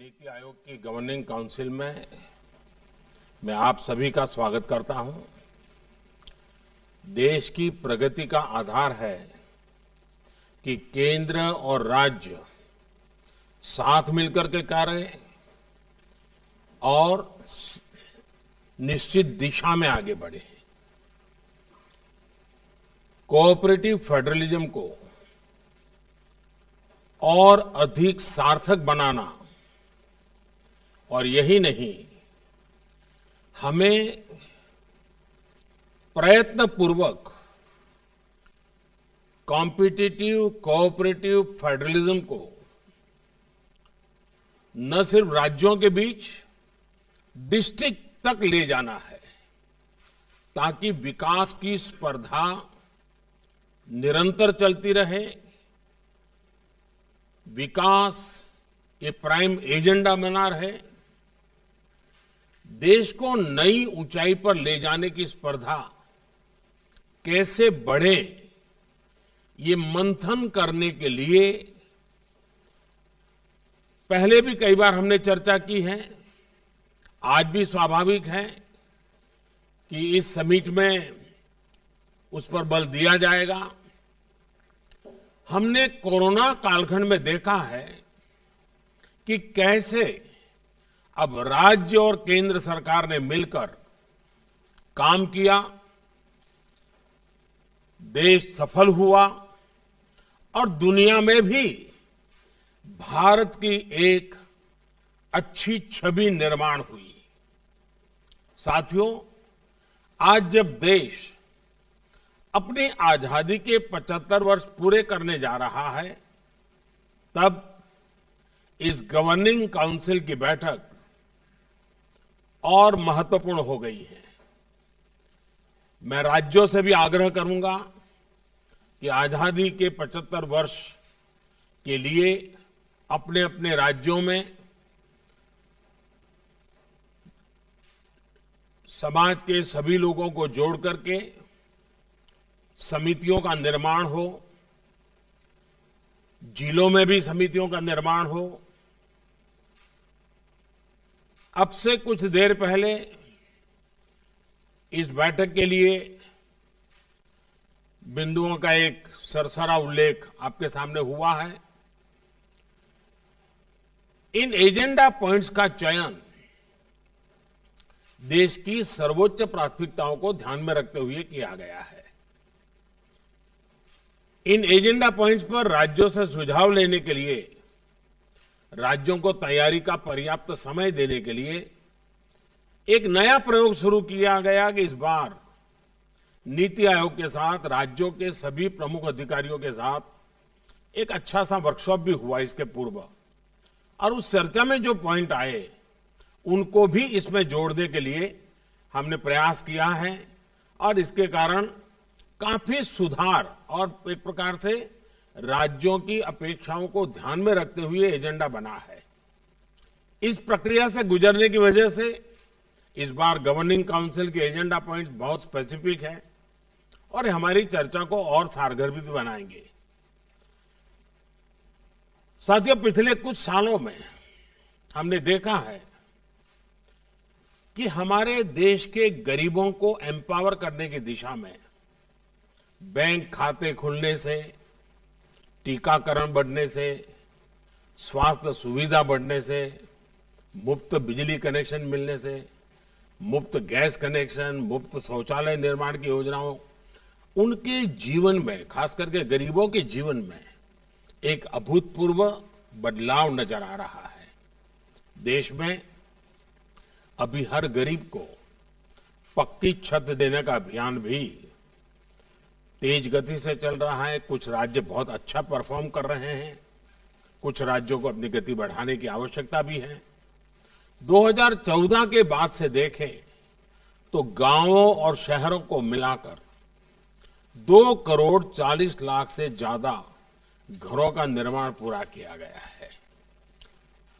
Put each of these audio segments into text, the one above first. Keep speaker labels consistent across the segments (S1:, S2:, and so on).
S1: नीति आयोग की governing council में मैं आप सभी का स्वागत करता हूं। देश की प्रगति का आधार है कि केंद्र और राज्य साथ मिलकर के कार्य करें और निश्चित दिशा में आगे बढ़े। कोऑपरेटिव फेडरलिज्म को और अधिक सार्थक बनाना और यही नहीं, हमें प्रयत्नपूर्वक कॉम्पिटिटिव कोऑपरेटिव फेडरलिज्म को न सिर्फ राज्यों के बीच डिस्ट्रिक्ट तक ले जाना है ताकि विकास की स्पर्धा निरंतर चलती रहे, विकास ये प्राइम एजेंडा बना रहे, देश को नई ऊंचाई पर ले जाने की स्पर्धा कैसे बढ़े, ये मंथन करने के लिए पहले भी कई बार हमने चर्चा की है। आज भी स्वाभाविक है कि इस समिट में उस पर बल दिया जाएगा। हमने कोरोना कालखंड में देखा है कि कैसे अब राज्य और केंद्र सरकार ने मिलकर काम किया, देश सफल हुआ और दुनिया में भी भारत की एक अच्छी छवि निर्माण हुई। साथियों, आज जब देश अपनी आजादी के 75 वर्ष पूरे करने जा रहा है, तब इस गवर्निंग काउंसिल की बैठक और महत्वपूर्ण हो गई है। मैं राज्यों से भी आग्रह करूंगा कि आजादी के 75 वर्ष के लिए अपने अपने राज्यों में समाज के सभी लोगों को जोड़ करके समितियों का निर्माण हो, जिलों में भी समितियों का निर्माण हो। अब से कुछ देर पहले इस बैठक के लिए बिंदुओं का एक सरसरा उल्लेख आपके सामने हुआ है। इन एजेंडा पॉइंट्स का चयन देश की सर्वोच्च प्राथमिकताओं को ध्यान में रखते हुए किया गया है। इन एजेंडा पॉइंट्स पर राज्यों से सुझाव लेने के लिए, राज्यों को तैयारी का पर्याप्त समय देने के लिए एक नया प्रयोग शुरू किया गया कि इस बार नीति आयोग के साथ राज्यों के सभी प्रमुख अधिकारियों के साथ एक अच्छा सा वर्कशॉप भी हुआ इसके पूर्व, और उस चर्चा में जो पॉइंट आए उनको भी इसमें जोड़ने के लिए हमने प्रयास किया है और इसके कारण काफी सुधार और एक प्रकार से राज्यों की अपेक्षाओं को ध्यान में रखते हुए एजेंडा बना है। इस प्रक्रिया से गुजरने की वजह से इस बार गवर्निंग काउंसिल के एजेंडा पॉइंट्स बहुत स्पेसिफिक है और हमारी चर्चा को और सारगर्भित बनाएंगे। साथियों, पिछले कुछ सालों में हमने देखा है कि हमारे देश के गरीबों को एम्पावर करने की दिशा में बैंक खाते खुलने से, टीकाकरण बढ़ने से, स्वास्थ्य सुविधा बढ़ने से, मुफ्त बिजली कनेक्शन मिलने से, मुफ्त गैस कनेक्शन, मुफ्त शौचालय निर्माण की योजनाओं, उनके जीवन में, खास करके गरीबों के जीवन में एक अभूतपूर्व बदलाव नजर आ रहा है। देश में अभी हर गरीब को पक्की छत देने का अभियान भी तेज गति से चल रहा है। कुछ राज्य बहुत अच्छा परफॉर्म कर रहे हैं, कुछ राज्यों को अपनी गति बढ़ाने की आवश्यकता भी है। 2014 के बाद से देखें तो गांवों और शहरों को मिलाकर 2 करोड़ 40 लाख से ज्यादा घरों का निर्माण पूरा किया गया है।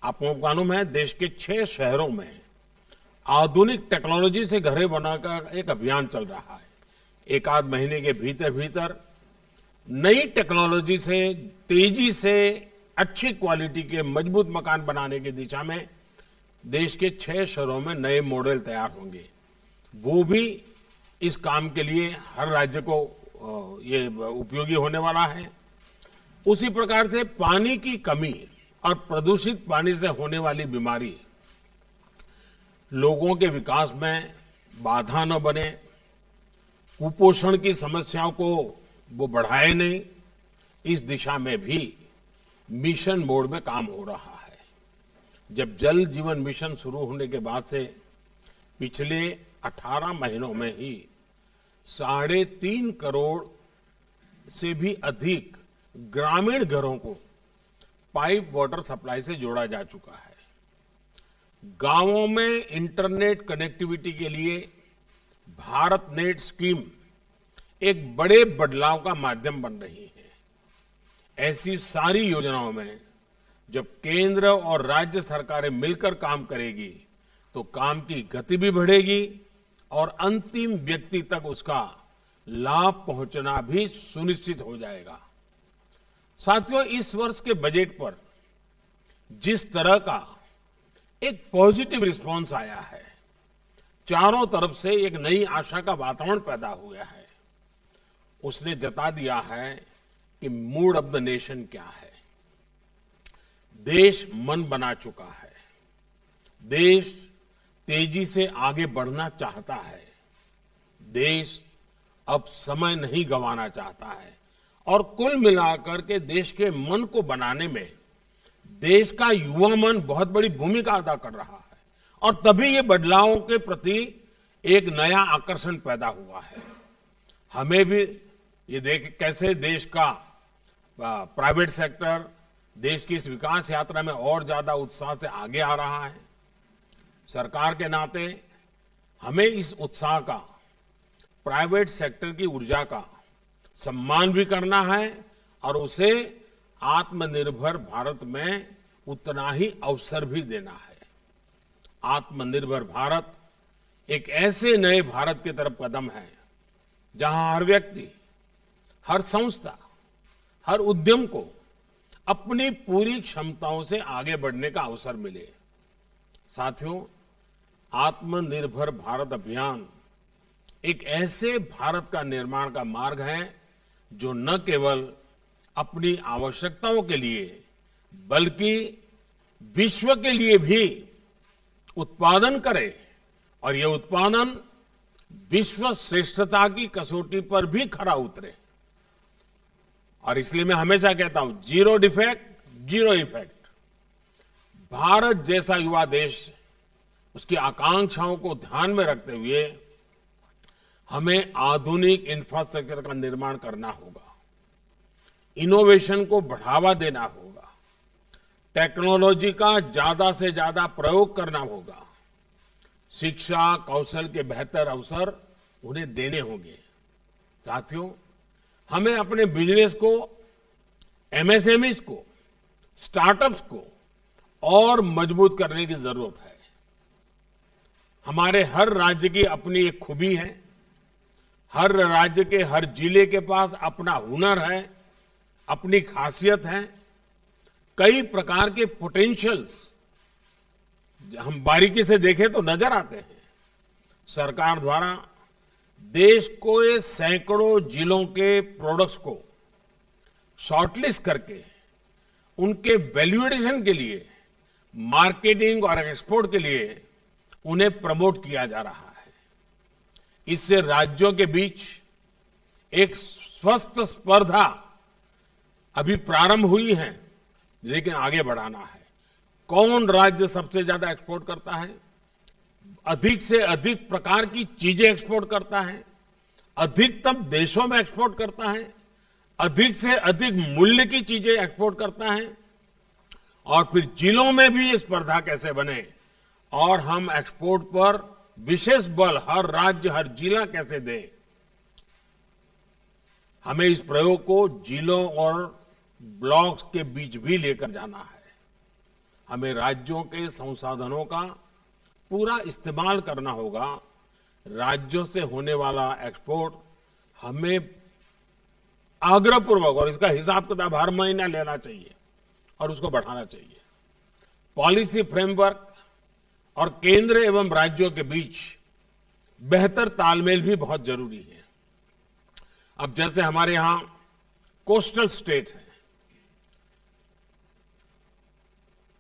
S1: आपको मालूम है, देश के 6 शहरों में आधुनिक टेक्नोलॉजी से घरें बनाकर एक अभियान चल रहा है। एक आध महीने के भीतर भीतर नई टेक्नोलॉजी से तेजी से अच्छी क्वालिटी के मजबूत मकान बनाने की दिशा में देश के 6 शहरों में नए मॉडल तैयार होंगे। वो भी इस काम के लिए हर राज्य को ये उपयोगी होने वाला है। उसी प्रकार से पानी की कमी और प्रदूषित पानी से होने वाली बीमारी लोगों के विकास में बाधा न बने, कुपोषण की समस्याओं को वो बढ़ाए नहीं, इस दिशा में भी मिशन मोड में काम हो रहा है। जब जल जीवन मिशन शुरू होने के बाद से पिछले 18 महीनों में ही 3.5 करोड़ से भी अधिक ग्रामीण घरों को पाइप वाटर सप्लाई से जोड़ा जा चुका है। गांवों में इंटरनेट कनेक्टिविटी के लिए भारत नेट स्कीम एक बड़े बदलाव का माध्यम बन रही है। ऐसी सारी योजनाओं में जब केंद्र और राज्य सरकारें मिलकर काम करेगी तो काम की गति भी बढ़ेगी और अंतिम व्यक्ति तक उसका लाभ पहुंचना भी सुनिश्चित हो जाएगा। साथियों, इस वर्ष के बजट पर जिस तरह का एक पॉजिटिव रिस्पांस आया है, चारों तरफ से एक नई आशा का वातावरण पैदा हुआ है, उसने जता दिया है कि मूड ऑफ द नेशन क्या है। देश मन बना चुका है, देश तेजी से आगे बढ़ना चाहता है, देश अब समय नहीं गंवाना चाहता है और कुल मिलाकर के देश के मन को बनाने में देश का युवा मन बहुत बड़ी भूमिका अदा कर रहा है और तभी ये बदलावों के प्रति एक नया आकर्षण पैदा हुआ है। हमें भी ये देख कैसे देश का प्राइवेट सेक्टर देश की इस विकास यात्रा में और ज्यादा उत्साह से आगे आ रहा है। सरकार के नाते हमें इस उत्साह का, प्राइवेट सेक्टर की ऊर्जा का सम्मान भी करना है और उसे आत्मनिर्भर भारत में उतना ही अवसर भी देना है। आत्मनिर्भर भारत एक ऐसे नए भारत की तरफ कदम है जहां हर व्यक्ति, हर संस्था, हर उद्यम को अपनी पूरी क्षमताओं से आगे बढ़ने का अवसर मिले। साथियों, आत्मनिर्भर भारत अभियान एक ऐसे भारत का निर्माण का मार्ग है जो न केवल अपनी आवश्यकताओं के लिए बल्कि विश्व के लिए भी उत्पादन करे और ये उत्पादन विश्व श्रेष्ठता की कसौटी पर भी खरा उतरे। और इसलिए मैं हमेशा कहता हूं, zero defect zero effect. Bharat जैसा युवा देश, उसकी आकांक्षाओं को ध्यान में रखते हुए हमें आधुनिक इंफ्रास्ट्रक्चर का निर्माण करना होगा, इनोवेशन को बढ़ावा देना होगा, टेक्नोलॉजी का ज्यादा से ज्यादा प्रयोग करना होगा, शिक्षा कौशल के बेहतर अवसर उन्हें देने होंगे। साथियों, हमें अपने बिजनेस को, एमएसएमईज को, स्टार्टअप्स को और मजबूत करने की जरूरत है। हमारे हर राज्य की अपनी एक खूबी है, हर राज्य के हर जिले के पास अपना हुनर है, अपनी खासियत है, कई प्रकार के पोटेंशियल्स हम बारीकी से देखें तो नजर आते हैं। सरकार द्वारा देश को ये सैकड़ों जिलों के प्रोडक्ट्स को शॉर्टलिस्ट करके उनके वैल्यूएडिशन के लिए, मार्केटिंग और एक्सपोर्ट के लिए उन्हें प्रमोट किया जा रहा है। इससे राज्यों के बीच एक स्वस्थ स्पर्धा अभी प्रारंभ हुई है, लेकिन आगे बढ़ाना है। कौन राज्य सबसे ज्यादा एक्सपोर्ट करता है, अधिक से अधिक प्रकार की चीजें एक्सपोर्ट करता है, अधिकतम देशों में एक्सपोर्ट करता है, अधिक से अधिक मूल्य की चीजें एक्सपोर्ट करता है, और फिर जिलों में भी ये स्पर्धा कैसे बने और हम एक्सपोर्ट पर विशेष बल हर राज्य, हर जिला कैसे दें। हमें इस प्रयोग को जिलों और ब्लॉक्स के बीच भी लेकर जाना है। हमें राज्यों के संसाधनों का पूरा इस्तेमाल करना होगा। राज्यों से होने वाला एक्सपोर्ट हमें आग्रहपूर्वक, और इसका हिसाब किताब हर महीना लेना चाहिए, और उसको बढ़ाना चाहिए। पॉलिसी फ्रेमवर्क और केंद्र एवं राज्यों के बीच बेहतर तालमेल भी बहुत जरूरी है। अब जैसे हमारे यहां कोस्टल स्टेट है,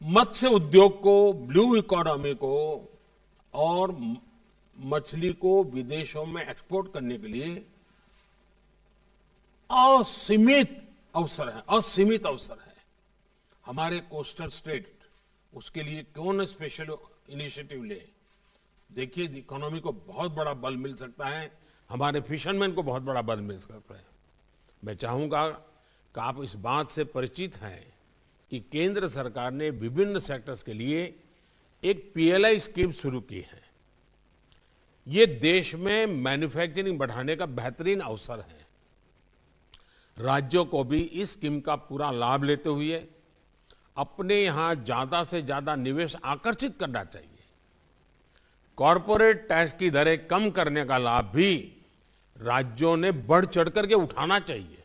S1: मत्स्य उद्योग को, ब्लू इकोनॉमी को और मछली को विदेशों में एक्सपोर्ट करने के लिए असीमित अवसर है। हमारे कोस्टल स्टेट उसके लिए क्यों न स्पेशल इनिशिएटिव ले। देखिए, इकोनॉमी को बहुत बड़ा बल मिल सकता है, हमारे फिशरमैन को बहुत बड़ा बल मिल सकता है। मैं चाहूंगा कि आप इस बात से परिचित हैं कि केंद्र सरकार ने विभिन्न सेक्टर्स के लिए एक पीएलआई स्कीम शुरू की है। ये देश में मैन्युफैक्चरिंग बढ़ाने का बेहतरीन अवसर है। राज्यों को भी इस स्कीम का पूरा लाभ लेते हुए अपने यहां ज्यादा से ज्यादा निवेश आकर्षित करना चाहिए। कॉरपोरेट टैक्स की दरें कम करने का लाभ भी राज्यों ने बढ़ चढ़ करके उठाना चाहिए।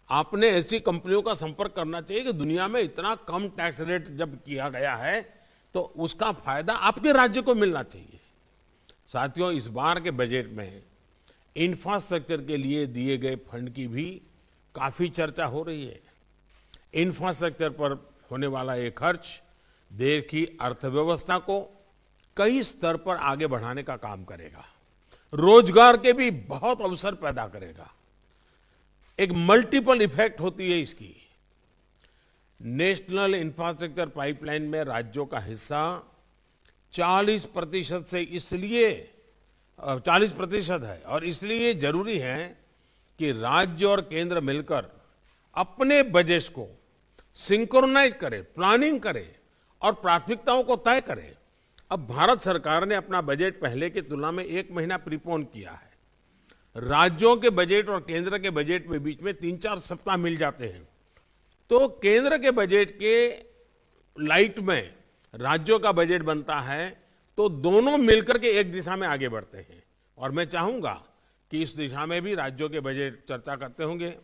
S1: आपने ऐसी कंपनियों का संपर्क करना चाहिए कि दुनिया में इतना कम टैक्स रेट जब किया गया है तो उसका फायदा आपके राज्य को मिलना चाहिए। साथियों, इस बार के बजट में इंफ्रास्ट्रक्चर के लिए दिए गए फंड की भी काफी चर्चा हो रही है। इंफ्रास्ट्रक्चर पर होने वाला ये खर्च देश की अर्थव्यवस्था को कई स्तर पर आगे बढ़ाने का काम करेगा, रोजगार के भी बहुत अवसर पैदा करेगा। एक मल्टीपल इफेक्ट होती है इसकी। नेशनल इंफ्रास्ट्रक्चर पाइपलाइन में राज्यों का हिस्सा 40% से इसलिए 40% है और इसलिए जरूरी है कि राज्य और केंद्र मिलकर अपने बजट को सिंक्रोनाइज करे, प्लानिंग करे और प्राथमिकताओं को तय करे। अब भारत सरकार ने अपना बजट पहले की तुलना में 1 महीना प्रीपोन किया है। राज्यों के बजट और केंद्र के बजट में बीच में 3-4 सप्ताह मिल जाते हैं, तो केंद्र के बजट के लाइट में राज्यों का बजट बनता है, तो दोनों मिलकर के एक दिशा में आगे बढ़ते हैं। और मैं चाहूंगा कि इस दिशा में भी राज्यों के बजट चर्चा करते होंगे।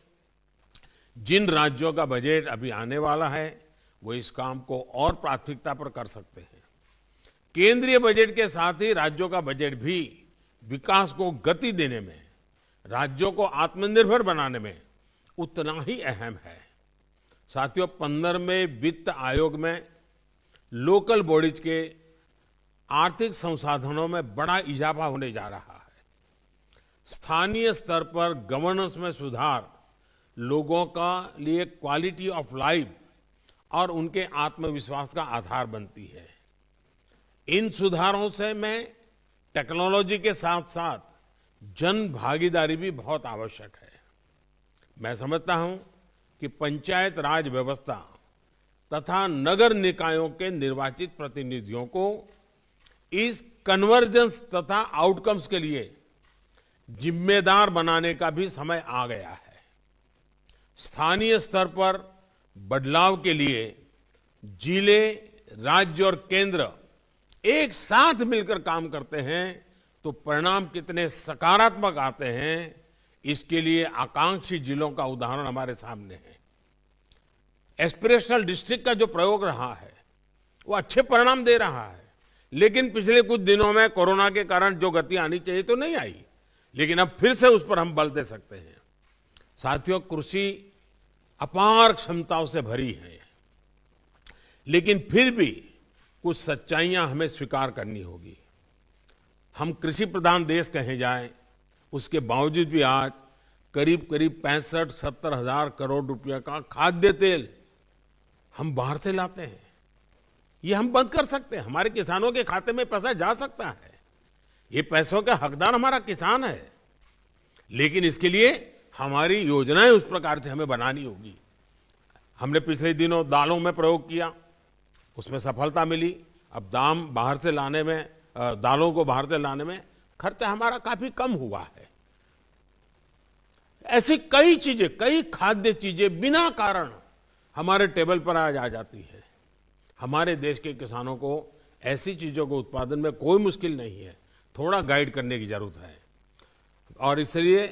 S1: जिन राज्यों का बजट अभी आने वाला है वो इस काम को और प्राथमिकता पर कर सकते हैं। केंद्रीय बजट के साथ ही राज्यों का बजट भी विकास को गति देने में, राज्यों को आत्मनिर्भर बनाने में उतना ही अहम है। साथियों, 15वें वित्त आयोग में लोकल बॉडीज के आर्थिक संसाधनों में बड़ा इजाफा होने जा रहा है। स्थानीय स्तर पर गवर्नेंस में सुधार लोगों का लिए क्वालिटी ऑफ लाइफ और उनके आत्मविश्वास का आधार बनती है। इन सुधारों से में टेक्नोलॉजी के साथ साथ जन भागीदारी भी बहुत आवश्यक है। मैं समझता हूं कि पंचायत राज व्यवस्था तथा नगर निकायों के निर्वाचित प्रतिनिधियों को इस कन्वर्जेंस तथा आउटकम्स के लिए जिम्मेदार बनाने का भी समय आ गया है। स्थानीय स्तर पर बदलाव के लिए जिले, राज्य और केंद्र एक साथ मिलकर काम करते हैं तो परिणाम कितने सकारात्मक आते हैं, इसके लिए आकांक्षी जिलों का उदाहरण हमारे सामने है। एस्पिरेशनल डिस्ट्रिक्ट का जो प्रयोग रहा है वो अच्छे परिणाम दे रहा है, लेकिन पिछले कुछ दिनों में कोरोना के कारण जो गति आनी चाहिए तो नहीं आई, लेकिन अब फिर से उस पर हम बल दे सकते हैं। साथियों, कृषि अपार क्षमताओं से भरी है, लेकिन फिर भी कुछ सच्चाइयां हमें स्वीकार करनी होगी। हम कृषि प्रधान देश कहे जाएं, उसके बावजूद भी आज करीब 65-70 हजार करोड़ रुपए का खाद्य तेल हम बाहर से लाते हैं। ये हम बंद कर सकते हैं। हमारे किसानों के खाते में पैसा जा सकता है। ये पैसों का हकदार हमारा किसान है, लेकिन इसके लिए हमारी योजनाएं उस प्रकार से हमें बनानी होगी। हमने पिछले दिनों दालों में प्रयोग किया, उसमें सफलता मिली। अब दाम बाहर से लाने में, दालों को बाहर से लाने में खर्चा हमारा काफी कम हुआ है। ऐसी कई चीजें, कई खाद्य चीजें बिना कारण हमारे टेबल पर आज आ जाती है। हमारे देश के किसानों को ऐसी चीजों को उत्पादन में कोई मुश्किल नहीं है, थोड़ा गाइड करने की जरूरत है। और इसलिए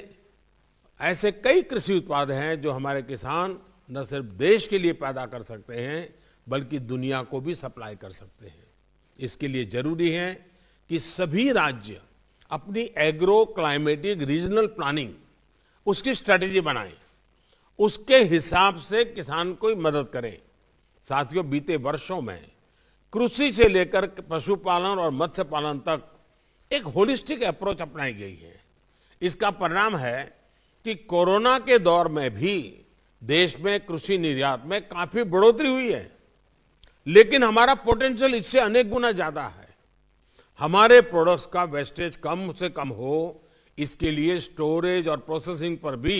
S1: ऐसे कई कृषि उत्पाद हैं जो हमारे किसान न सिर्फ देश के लिए पैदा कर सकते हैं बल्कि दुनिया को भी सप्लाई कर सकते हैं। इसके लिए जरूरी है कि सभी राज्य अपनी एग्रो क्लाइमेटिक रीजनल प्लानिंग उसकी स्ट्रेटेजी बनाएं, उसके हिसाब से किसान को मदद करें। साथियों, बीते वर्षों में कृषि से लेकर पशुपालन और मत्स्य पालन तक एक होलिस्टिक अप्रोच अपनाई गई है। इसका परिणाम है कि कोरोना के दौर में भी देश में कृषि निर्यात में काफी बढ़ोतरी हुई है, लेकिन हमारा पोटेंशियल इससे अनेक गुना ज्यादा है। हमारे प्रोडक्ट्स का वेस्टेज कम से कम हो, इसके लिए स्टोरेज और प्रोसेसिंग पर भी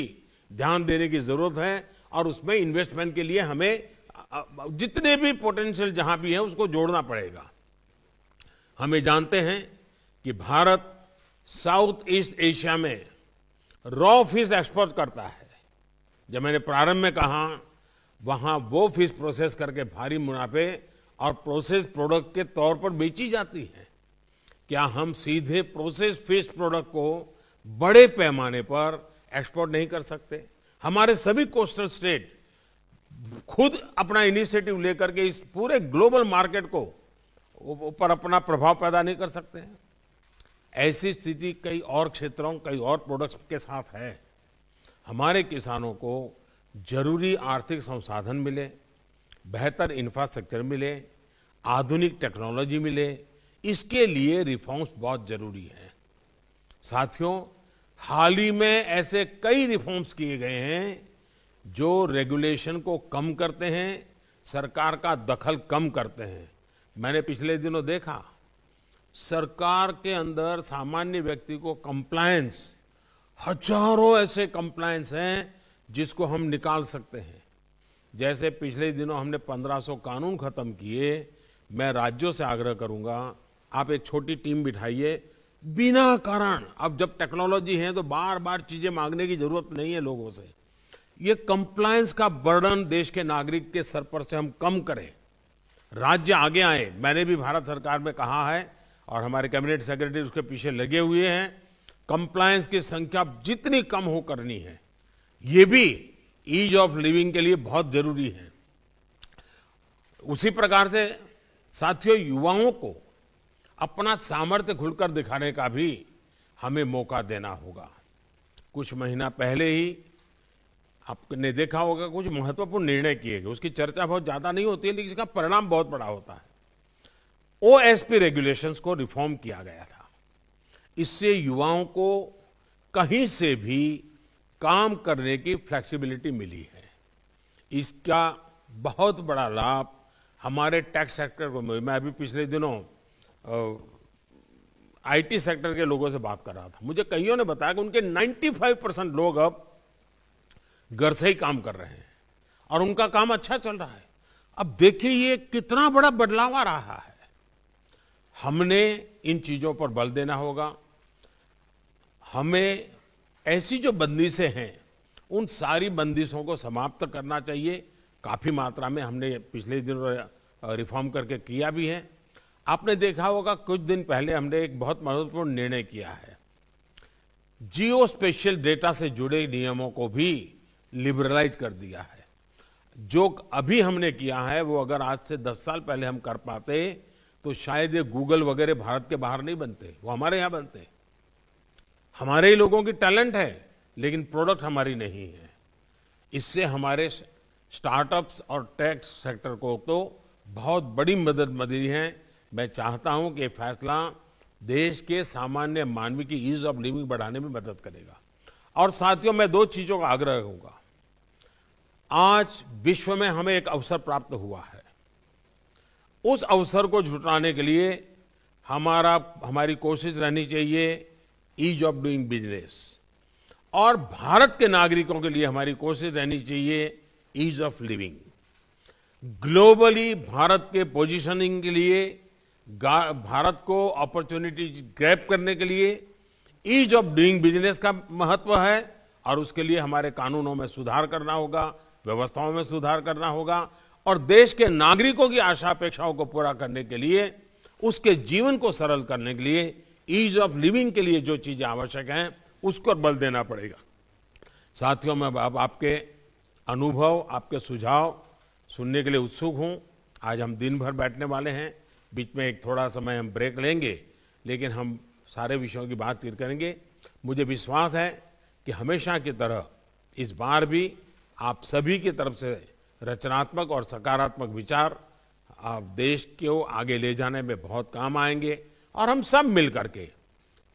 S1: ध्यान देने की जरूरत है और उसमें इन्वेस्टमेंट के लिए हमें जितने भी पोटेंशियल जहां भी है उसको जोड़ना पड़ेगा। हमें जानते हैं कि भारत साउथ ईस्ट एशिया में रॉ फिश एक्सपोर्ट करता है। जब मैंने प्रारंभ में कहा, वहां वो फिश प्रोसेस करके भारी मुनाफे और प्रोसेस प्रोडक्ट के तौर पर बेची जाती है। क्या हम सीधे प्रोसेस फिश प्रोडक्ट को बड़े पैमाने पर एक्सपोर्ट नहीं कर सकते? हमारे सभी कोस्टल स्टेट खुद अपना इनिशिएटिव लेकर के इस पूरे ग्लोबल मार्केट को ऊपर अपना प्रभाव पैदा नहीं कर सकते हैं? ऐसी स्थिति कई और क्षेत्रों, कई और प्रोडक्ट्स के साथ है। हमारे किसानों को जरूरी आर्थिक संसाधन मिले, बेहतर इंफ्रास्ट्रक्चर मिले, आधुनिक टेक्नोलॉजी मिले, इसके लिए रिफॉर्म्स बहुत जरूरी है। साथियों, हाल ही में ऐसे कई रिफॉर्म्स किए गए हैं जो रेगुलेशन को कम करते हैं, सरकार का दखल कम करते हैं। मैंने पिछले दिनों देखा, सरकार के अंदर सामान्य व्यक्ति को कंप्लायंस, हजारों ऐसे कंप्लायंस हैं जिसको हम निकाल सकते हैं। जैसे पिछले दिनों हमने 1500 कानून खत्म किए। मैं राज्यों से आग्रह करूंगा, आप एक छोटी टीम बिठाइए, बिना कारण, अब जब टेक्नोलॉजी है तो बार बार चीजें मांगने की जरूरत नहीं है लोगों से। ये कंप्लायंस का बर्डन देश के नागरिक के सर पर से हम कम करें, राज्य आगे आए। मैंने भी भारत सरकार में कहा है और हमारे कैबिनेट सेक्रेटरी उसके पीछे लगे हुए हैं, कंप्लायंस की संख्या जितनी कम हो करनी है। ये भी ईज ऑफ लिविंग के लिए बहुत जरूरी है। उसी प्रकार से साथियों, युवाओं को अपना सामर्थ्य खुलकर दिखाने का भी हमें मौका देना होगा। कुछ महीना पहले ही आपने देखा होगा कुछ महत्वपूर्ण निर्णय किए गए, उसकी चर्चा बहुत ज्यादा नहीं होती है लेकिन इसका परिणाम बहुत बड़ा होता है। ओएसपी रेगुलेशंस को रिफॉर्म किया गया था। इससे युवाओं को कहीं से भी काम करने की फ्लेक्सिबिलिटी मिली है। इसका बहुत बड़ा लाभ हमारे टैक्स सेक्टर को मिला। मैं अभी पिछले दिनों आईटी सेक्टर के लोगों से बात कर रहा था। मुझे कईयों ने बताया कि उनके 95% लोग अब घर से ही काम कर रहे हैं और उनका काम अच्छा चल रहा है। अब देखिए ये कितना बड़ा बदलाव आ रहा है। हमने इन चीजों पर बल देना होगा। हमें ऐसी जो बंदिशें हैं उन सारी बंदिशों को समाप्त करना चाहिए। काफी मात्रा में हमने पिछले दिनों रिफॉर्म करके किया भी है। आपने देखा होगा कुछ दिन पहले हमने एक बहुत महत्वपूर्ण निर्णय किया है। जियो स्पेशियल डेटा से जुड़े नियमों को भी लिबरलाइज कर दिया है। जो अभी हमने किया है वो अगर आज से 10 साल पहले हम कर पाते तो शायद ये गूगल वगैरह भारत के बाहर नहीं बनते, वो हमारे यहां बनते। हमारे ही लोगों की टैलेंट है लेकिन प्रोडक्ट हमारी नहीं है। इससे हमारे स्टार्टअप्स और टेक सेक्टर को तो बहुत बड़ी मदद मिली है। मैं चाहता हूं कि ये फैसला देश के सामान्य मानवी की ईज ऑफ लिविंग बढ़ाने में मदद करेगा। और साथियों, मैं 2 चीजों का आग्रह करूंगा। आज विश्व में हमें एक अवसर प्राप्त हुआ है। उस अवसर को जुटाने के लिए हमारी कोशिश रहनी चाहिए ईज ऑफ डूइंग बिजनेस, और भारत के नागरिकों के लिए हमारी कोशिश रहनी चाहिए ease of living. Globally Bharat के पोजीशनिंग के लिए, भारत को अपॉर्चुनिटी ग्रैब करने के लिए ईज ऑफ डूइंग बिजनेस का महत्व है और उसके लिए हमारे कानूनों में सुधार करना होगा, व्यवस्थाओं में सुधार करना होगा और देश के नागरिकों की आशा अपेक्षाओं को पूरा करने के लिए, उसके जीवन को सरल करने के लिए ईज ऑफ लिविंग के लिए जो चीजें आवश्यक हैं उसको बल देना पड़ेगा। साथियों, मैं अब आपके अनुभव, आपके सुझाव सुनने के लिए उत्सुक हूं। आज हम दिन भर बैठने वाले हैं, बीच में एक थोड़ा समय हम ब्रेक लेंगे, लेकिन हम सारे विषयों की बात करेंगे। मुझे विश्वास है कि हमेशा की तरह इस बार भी आप सभी की तरफ से रचनात्मक और सकारात्मक विचार आप देश को आगे ले जाने में बहुत काम आएंगे और हम सब मिल करके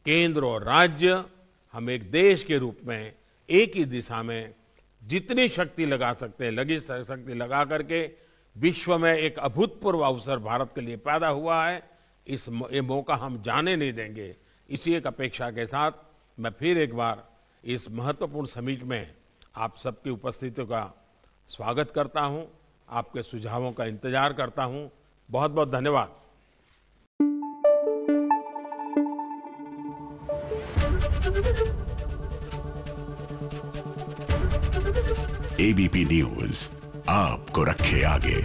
S1: केंद्र और राज्य हम एक देश के रूप में एक ही दिशा में जितनी शक्ति लगा सकते हैं लगी शक्ति लगा करके विश्व में एक अभूतपूर्व अवसर भारत के लिए पैदा हुआ है। ये मौका हम जाने नहीं देंगे। इसी एक अपेक्षा के साथ मैं फिर एक बार इस महत्वपूर्ण समिट में आप सबकी उपस्थिति का स्वागत करता हूं, आपके सुझावों का इंतजार करता हूं। बहुत बहुत धन्यवाद।
S2: एबीपी न्यूज आपको रखे आगे।